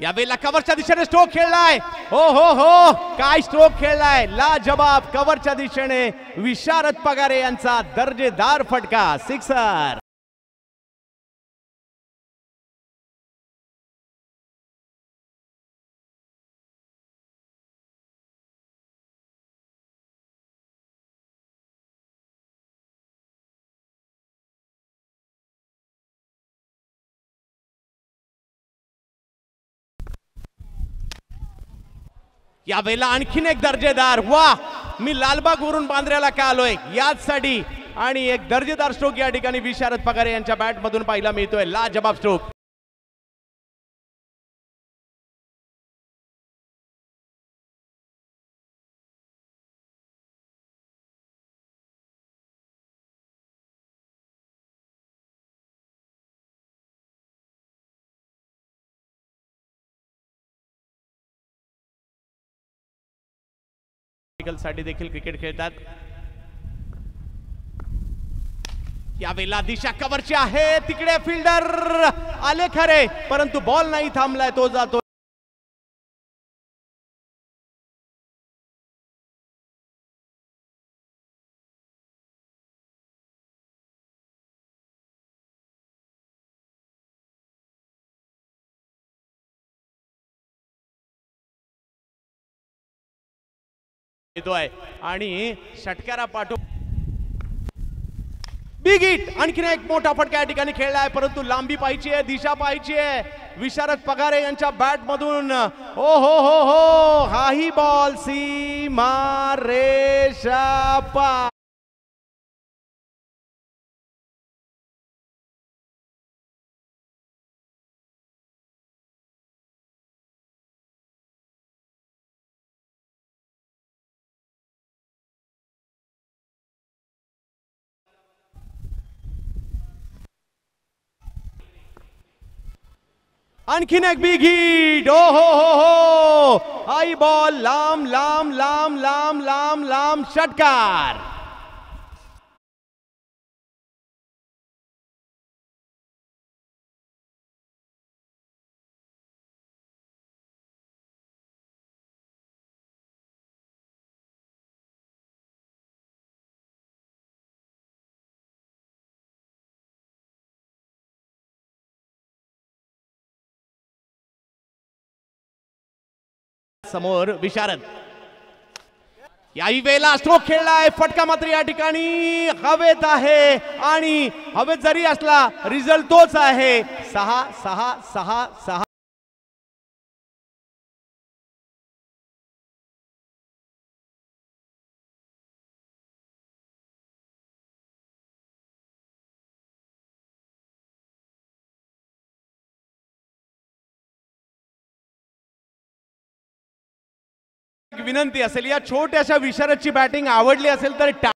यावेळेला कव्हरच्या दिशेने स्ट्रोक खेळलाय. हो हो हो, काय स्ट्रोक खेळलाय, लाजबाब. कव्हरच्या दिशेने विशारद पगारे यांचा दर्जेदार फटका, सिक्सर. यावेळेला आणखीन एक दर्जेदार. वा, मी लालबाग वरून बांद्र्याला का आलोय याचसाठी. आणि एक दर्जेदार स्ट्रोक या ठिकाणी विशारद पगारे यांच्या बॅट मधून पाहायला मिळतोय. लाजबाब स्ट्रोक. साठी देखील क्रिकेट खेळतात. यावेळेला दिशा कव्हरची आहे. तिकडे फिल्डर आले खरे, परंतु बॉल नाही थांबलाय, तो जातो. येतोय आणि षटकारा पाठो. Big hit. आणखीन एक मोठा फटका या ठिकाणी खेळलाय, परंतु लांबी पाहिजे आहे, दिशा पाहिजे आहे विशारद पगारे यांच्या बॅट मधून. ओ हो हो हो, हाही बॉल सीमा रेषा पार. आणखीन एक बिग हिट. ओ हो हो हो, हाई बॉल, लांब लांब लांब लांब लांब लांब षटकार. समोर विशारद. याही वेळेला स्ट्रोक खेळलाय, फटका मात्र या ठिकाणी हवेत आहे. आणि हवेत जरी असला, रिझल्ट तोच आहे. 6-6-6-6. विनंती असेल, या छोट्याशा विशारदची बॅटिंग आवडली असेल तर